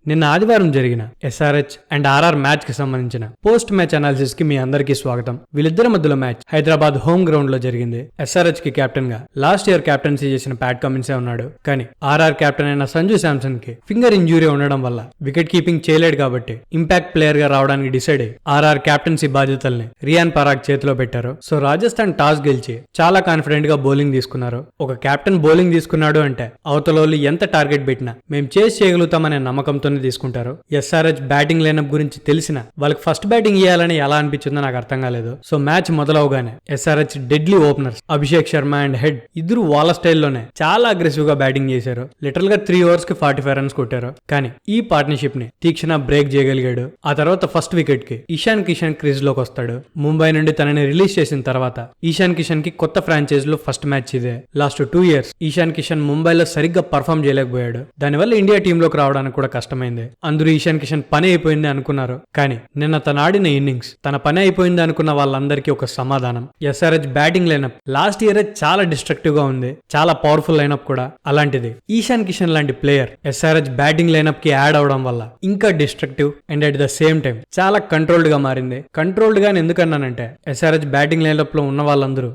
నిన్న ఆదివారం జరిగిన ఎస్ఆర్హెచ్ అండ్ ఆర్ఆర్ మ్యాచ్ కి సంబంధించిన పోస్ట్ మ్యాచ్ అనాలిసిస్ కి మీ అందరికీ స్వాగతం. వీళ్ళిద్దరి మధ్యలో మ్యాచ్ హైదరాబాద్ హోమ్ గ్రౌండ్ లో జరిగింది. ఎస్ఆర్హెచ్ కి కెప్టెన్ గా లాస్ట్ ఇయర్ కెప్టెన్సీ చేసిన ప్యాట్ కమిన్సే ఉన్నాడు. కానీ ఆర్ఆర్ కెప్టెన్ అయిన సంజు శాంసన్ కి ఫింగర్ ఇంజూరీ ఉండడం వల్ల వికెట్ కీపింగ్ చేయలేడు కాబట్టి ఇంపాక్ట్ ప్లేయర్ గా రావడానికి డిసైడ్ అయ్యి ఆర్ఆర్ కెప్టెన్సీ బాధ్యతల్ని రియాన్ పరాగ్ చేతిలో పెట్టారు. సో రాజస్థాన్ టాస్ గెలిచి చాలా కాన్ఫిడెంట్ గా బౌలింగ్ తీసుకున్నారు. ఒక కెప్టెన్ బౌలింగ్ తీసుకున్నాడు అంటే అవతల ఎంత టార్గెట్ పెట్టినా మేము చేసి చేయగలుగుతామనే నమ్మకంతోనే తీసుకుంటారు. ఎస్ఆర్హెచ్ బ్యాటింగ్ లైనప్ గురించి తెలిసిన వాళ్ళకి ఫస్ట్ బ్యాటింగ్ ఇవ్వాలని ఎలా అనిపించిందో నాకు అర్థం కాలేదు. సో మ్యాచ్ మొదలవగానే SRH deadly openers Abhishek Sharma and Head ఇద్దరు వాళ్ళ స్టైల్లోనే చాలా అగ్రెసివ్ గా బ్యాటింగ్ చేశారు. లిటరల్ గా 3 overs కి 45 runs కొట్టారు. కానీ ఈ పార్ట్నర్షిప్ ని తీక్షణ బ్రేక్ చేయగలిగాడు. ఆ తర్వాత ఫస్ట్ వికెట్ కి ఇషాన్ కిషన్ క్రీజ్ లోకి వస్తాడు. ముంబై నుండి తనని రిలీజ్ చేసిన తర్వాత ఇషాన్ కిషన్ కి కొత్త ఫ్రాంచైజ్ లో ఫస్ట్ మ్యాచ్ ఇదే. లాస్ట్ 2 years ఇషాన్ కిషన్ ముంబైలో సరిగ్గా పర్ఫామ్ చేయలేకపోయాడు. దానివల్ల ఇండియా టీమ్ లోకి రావడానికి కూడా కష్టమైంది. అందరూ ఇషాన్ కిషన్ పని అయిపోయింది అనుకున్నారు. కానీ నిన్న తన ఆడిన ఇన్నింగ్స్ తన పని అయిపోయింది అనుకున్న వాళ్ళందరికీ ఒక సమాధానం. SRH batting lineup last year చాలా డిస్ట్రక్టివ్ గా ఉంది, చాలా పవర్ఫుల్ లైనప్ కూడా. అలాంటిది ఇషాన్ కిషన్ లాంటి ప్లేయర్ ఎస్ఆర్హెచ్ బ్యాటింగ్ లైనప్ కి యాడ్ అవడం వల్ల ఇంకా destructive and at the same time చాలా కంట్రోల్డ్ గా మారింది. కంట్రోల్డ్ గా ఎందుకన్నానంటే ఎస్ఆర్హెచ్ బ్యాటింగ్ లైనప్ లో ఉన్న వాళ్ళందరూ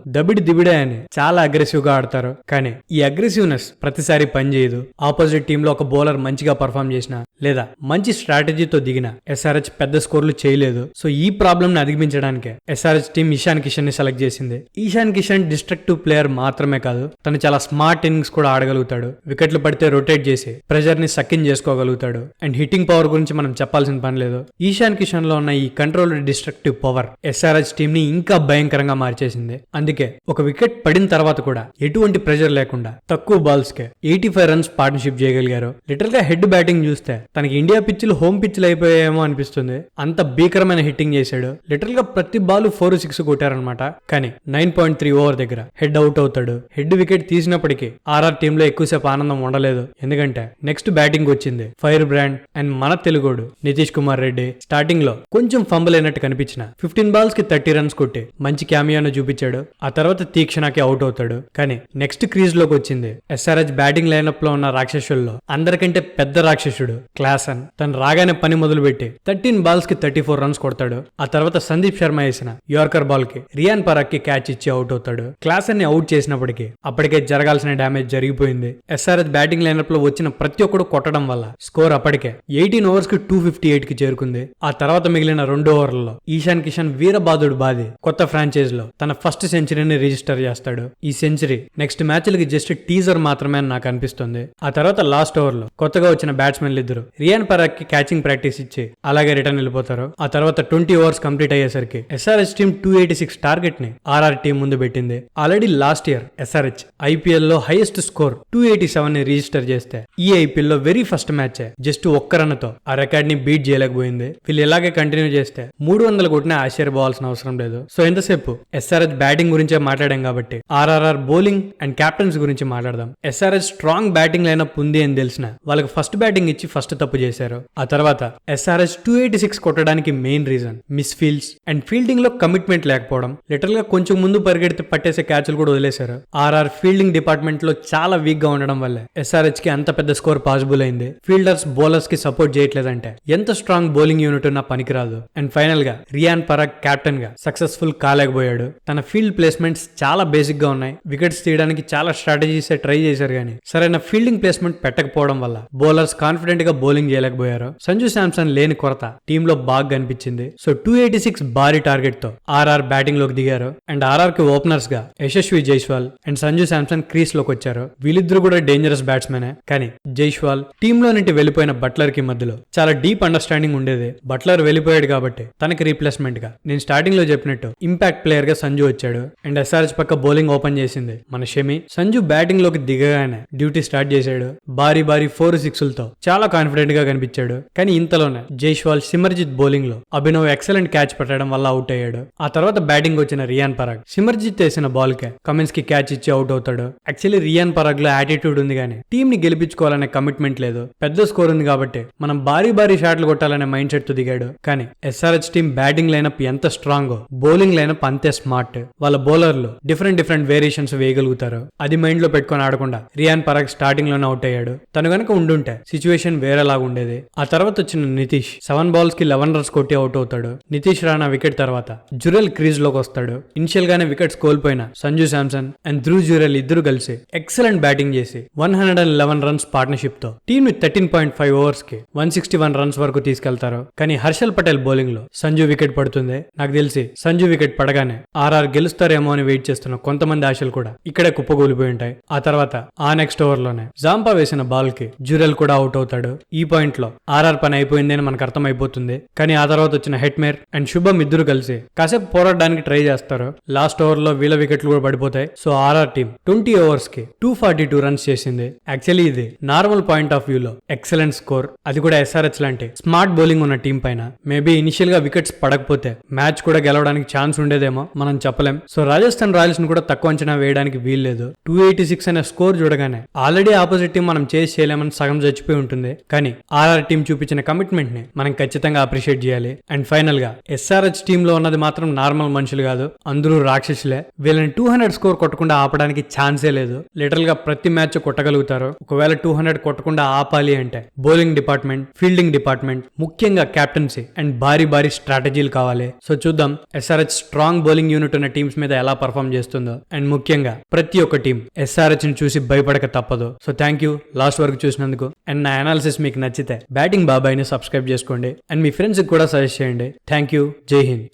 దిబిడే అని చాలా అగ్రెసివ్ గా ఆడతారు. కానీ ఈ అగ్రెసివ్నెస్ ప్రతిసారి పనిచేయదు. ఆపోజిట్ టీమ్ లో ఒక బౌలర్ మంచిగా పర్ఫామ్ చేసినా లేదా మంచి స్ట్రాటజీతో దిగిన ఎస్ఆర్హెచ్ పెద్ద స్కోర్లు చేయలేదు. సో ఈ ప్రాబ్లం ని అధిగమించడానికే ఎస్ఆర్హెచ్ టీం ఇషాన్ కిషన్ ని సెలెక్ట్ చేసింది. ఇషాన్ కిషన్ డిస్ట్రక్టివ్ ప్లేయర్ మాత్రమే కాదు, తను చాలా స్మార్ట్ ఇన్నింగ్స్ కూడా ఆడగలుగుతాడు. వికెట్లు పడితే రొటేట్ చేసి ప్రెజర్ ని సక్కిన్ చేసుకోగలుగుతాడు. అండ్ హిట్టింగ్ పవర్ గురించి మనం చెప్పాల్సిన పని లేదు. ఇషాన్ కిషన్ లో ఉన్న ఈ control destructive power SRH team ని ఇంకా భయంకరంగా మార్చేసింది. అందుకే ఒక వికెట్ పడిన తర్వాత కూడా ఎటువంటి ప్రెజర్ లేకుండా తక్కువ బాల్స్ కే 85 runs పార్ట్నర్షిప్ చేయగలిగారు. లిటరల్ గా హెడ్ బ్యాటింగ్ చూస్తే తనకి ఇండియా పిచ్లు హోమ్ పిచ్లు అయిపోయాయేమో అనిపిస్తుంది. అంత భీకరమైన హిట్టింగ్ చేశాడు. లిటరల్ గా ప్రతి బాల్ 4-6 కొట్టారనమాట. కానీ 9.3 over దగ్గర హెడ్ అవుట్ అవుతాడు. హెడ్ వికెట్ తీసినప్పటికీ ఆర్ఆర్ టీమ్ లో ఎక్కువసేపు ఆనందం ఉండలేదు. ఎందుకంటే నెక్స్ట్ బ్యాటింగ్ వచ్చింది ఫైర్ బ్రాండ్ అండ్ మన తెలుగోడు నితీష్ కుమార్ రెడ్డి. స్టార్టింగ్ లో కొంచెం ఫంబుల్ అయినట్టు కనిపించిన 15 balls కి 30 runs కొట్టి మంచి క్యామియాను చూపించాడు. ఆ తర్వాత తీక్షణకి అవుట్ అవుతాడు. కానీ నెక్స్ట్ క్రీజ్ లోకి వచ్చింది ఎస్ఆర్హెచ్ బ్యాటింగ్ లైనప్ లో ఉన్న రాక్షసుల్లో అందరికంటే పెద్ద రాక్షసుడు క్లాసన్. తను రాగానే పని మొదలుపెట్టి 13 balls కి 34 runs కొడతాడు. ఆ తర్వాత సందీప్ శర్మ వేసిన యార్కర్ బాల్ కి రియాన్ పరాగ్ కి క్యాచ్ ఇచ్చి అవుట్ అవుతాడు. క్లాసన్ ని అవుట్ చేసినప్పటికీ అప్పటికే జరగాల్సిన డ్యామేజ్ జరిగిపోయింది. ఎస్ఆర్హెచ్ బ్యాటింగ్ లైనప్ లో వచ్చిన ప్రతి ఒక్కడు కొట్టడం వల్ల స్కోర్ అప్పటికే 18 overs కి 258 కి చేరుకుంది. ఆ తర్వాత మిగిలిన 2 ఓవర్లలో ఈశాన్ కిషన్ వీరబాదుడు బాది కొత్త ఫ్రాంచైజ్ లో తన ఫస్ట్ సెంచరీని రిజిస్టర్ చేస్తాడు. ఈ సెంచరీ నెక్స్ట్ మ్యాచ్లకి జస్ట్ టీజర్ మాత్రమే అని నాకు అనిపిస్తుంది. ఆ తర్వాత లాస్ట్ ఓవర్ లో కొత్తగా వచ్చిన బ్యాట్స్మెన్లు ఇద్దరు రియాన్ పరాగ్ కి క్యాచింగ్ ప్రాక్టీస్ ఇచ్చి అలాగే రిటర్న్ వెళ్ళిపోతారు. ఆ తర్వాత 20 overs కంప్లీట్ అయ్యేసరికి ఎస్ఆర్హెచ్ టీం 286 టార్గెట్ ని ఆర్ఆర్ టీం ముందు పెట్టింది. Already last year SRH IPL లో హైయెస్ట్ స్కోర్ 287 ని రిజిస్టర్ చేస్తే ఈ ఐపీఎల్ లో వెరీ ఫస్ట్ మ్యాచ్ జస్ట్ ఒక్క రన్ తో ఆ రికార్డ్ ని బీట్ చేయలేకపోయింది. వీళ్ళు ఇలాగే కంటిన్యూ చేస్తే 300 కొట్టినా ఆశ్చర్యపోవాల్సిన అవసరం లేదు. సో ఎంతసేపు ఎస్ఆర్హెచ్ బ్యాటింగ్ గురించే మాట్లాడాం కాబట్టి ఆర్ఆర్ఆర్ బౌలింగ్ అండ్ క్యాప్టెన్స్ గురించి మాట్లాడదాం. ఎస్ఆర్హెచ్ స్ట్రాంగ్ బ్యాటింగ్ లైనప్ ఉంది అని తెలిసిన వాళ్ళకి ఫస్ట్ బ్యాటింగ్ ఇచ్చి ఫస్ట్ తప్పు చేశారు. ఆ తర్వాత ఎస్ఆర్హెచ్ 286 కొట్టడానికి main reason miss fields and fielding లో కమిట్మెంట్ లేకపోవడం. లిటరల్ గా కొంచెం ముందు పరిగెడితే పట్టేసే క్యాచ్లు కూడా వదిలేశారు. ఆర్ఆర్ ఫీల్డింగ్ డిపార్ట్మెంట్ లో చాలా వీక్ గా ఉండడం వల్ల ఎస్ఆర్హెచ్ కి అంత పెద్ద స్కోర్ పాసిబుల్ అయింది. ఫీల్డర్స్ బౌలర్స్ కి సపోర్ట్ చేయట్లేదంటే ఎంత స్ట్రాంగ్ బౌలింగ్ యూనిట్ ఉన్నా పనికిరాదు. అండ్ ఫైనల్ గా రియాన్ పరాగ్ కెప్టెన్ గా సక్సెస్ఫుల్ కాలేకపోయాడు. తన ఫీల్డ్ ప్లేస్మెంట్స్ చాలా బేసిక్ గా ఉన్నాయి. వికెట్స్ తీయడానికి చాలా స్ట్రాటజీస్ ట్రై చేశారు కానీ సరైన ఫీల్డింగ్ ప్లేస్మెంట్ పెట్టకపోవడం వల్ల బౌలర్స్ కాన్ఫిడెంట్ గా బౌలింగ్ చేయలేకపోయారు. సంజు శాంసన్ లేని కొరత టీమ్ లో బాగా కనిపించింది. సో 286 భారీ టార్గెట్ తో ఆర్ఆర్ బ్యాటింగ్ లోకి దిగారు. అండ్ ఆర్ఆర్ కి ఓపెనర్స్ గా యశస్వి జైస్వాల్ అండ్ సంజు శాంసన్ క్రీస్ లోకి వచ్చారు. వీళ్ళిద్దరూ కూడా డేంజరస్ బ్యాట్స్మెన్. కానీ జైస్వాల్ టీమ్ లో నుండి వెళ్లిపోయిన బట్లర్ కి మధ్యలో చాలా డీప్ అండర్స్టాండింగ్ ఉండేది. బట్లర్ వెళ్ళిపోయాడు కాబట్టి తనకి రీప్లేస్మెంట్ గా నేను స్టార్టింగ్ లో చెప్పినట్టు ఇంపాక్ట్ ప్లేయర్ గా సంజు వచ్చాడు. అండ్ ఎస్ఆర్హెచ్ పక్క బౌలింగ్ ఓపెన్ చేసింది మన షమి. సంజు బ్యాటింగ్ లోకి దిగగానే డ్యూటీ స్టార్ట్ చేశాడు. భారీ 4-6లతో చాలా కాన్ఫిడెంట్ గా కనిపించాడు. కానీ ఇంతలోనే జైస్వాల్ సిమర్జిత్ బౌలింగ్ లో అభినవ్ ఎక్సలెంట్ క్యాచ్ పెట్టడం వల్ల అవుట్ అయ్యాడు. ఆ తర్వాత బ్యాటింగ్ వచ్చిన రియాన్ పరాగ్ సిమర్జిత్ వేసిన బాల్ కే కమిన్స్ కి క్యాచ్ ఇచ్చి అవుట్ అవుతాడు. యాక్చువల్లీ రియాన్ పరాగ్ లో యాటిట్యూడ్ ఉంది కానీ టీమ్ ని గెలిపించుకోవాలనే కమిట్మెంట్ లేదు. పెద్ద స్కోర్ ఉంది కాబట్టి మనం భారీ షాట్లు కొట్టాలనే మైండ్ సెట్ తో దిగాడు. కానీ ఎస్ఆర్హెచ్ టీం బ్యాటింగ్ లైనప్ ఎంత స్ట్రాంగ్ బౌలింగ్ లైనప్ అంతే స్మార్ట్. వాళ్ళ బౌలర్లు డిఫరెంట్ వేరియేషన్స్ వేయగలుగుతారు. అది మైండ్ లో పెట్టుకొని ఆడకుండా రియాన్ పరాగ్ స్టార్టింగ్ లోనే అవుట్ అయ్యాడు. తను గనక ఉండుంటే సిచ్యువేషన్ వేరేలా లాగా ఉండేది. ఆ తర్వాత వచ్చిన నితీష్ 7 balls కి 11 runs కొట్టి అవుట్ అవుతాడు. నితీష్ రాణా వికెట్ తర్వాత జురెల్ క్రీజ్ లోకి వస్తాడు. ఇనిషియల్ గానే వికెట్స్ కోల్పోయిన సంజు శాంసన్ అండ్ ధ్రువ్ జురెల్ ఇద్దరు కలిసి ఎక్సలెంట్ బ్యాటింగ్ చేసి 111 runs పార్ట్నర్షిప్ తో టీమ్ ని 13.5 overs కి 161 runs వరకు తీసుకెళ్తారు. కానీ హర్షల్ పటేల్ బౌలింగ్ లో సంజు వికెట్ పడుతుంది. నాకు తెలిసి సంజు వికెట్ పడగానే ఆర్ఆర్ గెలుస్తారేమో అని వెయిట్ చేస్తున్న కొంతమంది ఆశలు కూడా ఇక్కడే కుప్పగూలిపోయి ఉంటాయి. ఆ తర్వాత ఆ నెక్స్ట్ ఓవర్ లోనే జాంపా వేసిన బాల్ కి జురెల్ కూడా అవుట్ అవుతాడు. ఈ పాయింట్ లో ఆర్ఆర్ పని అయిపోయింది అని మనకు అర్థమైపోతుంది. కానీ ఆ తర్వాత వచ్చిన హెట్మేర్ అండ్ శుభం ఇద్దరు కలిసి కాసేపు పోరాడడానికి ట్రై చేస్తారు. లాస్ట్ ఓవర్ లో వీళ్ళ వికెట్లు కూడా పడిపోతాయి. సో ఆర్ఆర్ టీం 20 overs కి 242 runs చేసింది. యాక్చువల్లీ ఇది నార్మల్ పాయింట్ ఆఫ్ వ్యూ లో ఎక్సలెంట్ స్కోర్. అది కూడా ఎస్ఆర్హెచ్ లాంటి స్మార్ట్ బౌలింగ్ ఉన్న టీం పైన. మేబీ ఇనిషియల్ గా వికెట్స్ పడకపోతే మ్యాచ్ కూడా గెలవడానికి ఛాన్స్ ఉండేదేమో, మనం చెప్పలేం. సో రాజస్థాన్ రాయల్స్ ను కూడా తక్కువ అంచనా వేయడానికి వీల్లేదు. 286 అనే స్కోర్ చూడగానే ఆల్రెడీ ఆపోజిట్ టీం మనం చేసి చేయలేమని సగం చచ్చిపోయి ఉంటుంది. కానీ ఆర్ఆర్ టీం చూపించిన కమిట్మెంట్ ని మనం ఖచ్చితంగా అప్రిషియేట్ చేయాలి. అండ్ ఫైనల్ గా ఎస్ఆర్హెచ్ టీమ్ లో ఉన్నది మాత్రం నార్మల్ మనుషులు కాదు, అందరూ రాక్షసులే. వీళ్ళని 200 స్కోర్ కొట్టకుండా ఆపడానికి ఛాన్సే లేదు. లిటరల్ గా ప్రతి మ్యాచ్ కొట్టగలుగుతారు. ఒకవేళ 200 కొట్టకుండా ఆపాలి అంటే బౌలింగ్ డిపార్ట్మెంట్, ఫీల్డింగ్ డిపార్ట్మెంట్, ముఖ్యంగా కెప్టెన్సీ అండ్ భారీ భారీ స్ట్రాటజీలు కావాలి. సో చూద్దాం ఎస్ఆర్హెచ్ స్ట్రాంగ్ బౌలింగ్ యూనిట్ ఉన్న టీమ్స్ మీద ఎలా పర్ఫామ్ చేస్తుందో. అండ్ ముఖ్యంగా ప్రతి ఒక్క టీం ఎస్ఆర్హెచ్ ని చూసి భయపడక తప్పదు. సో థ్యాంక్ యూ లాస్ట్ వరకు చూసినందుకు. అండ్ నా అనాలిసిస్ మీకు నచ్చితే బ్యాటింగ్ బాబాయ్ ని సబ్స్క్రైబ్ చేసుకోండి అండ్ మీ ఫ్రెండ్స్ కి కూడా సజెస్ట్ చేయండి. Thank you. జై హింద్.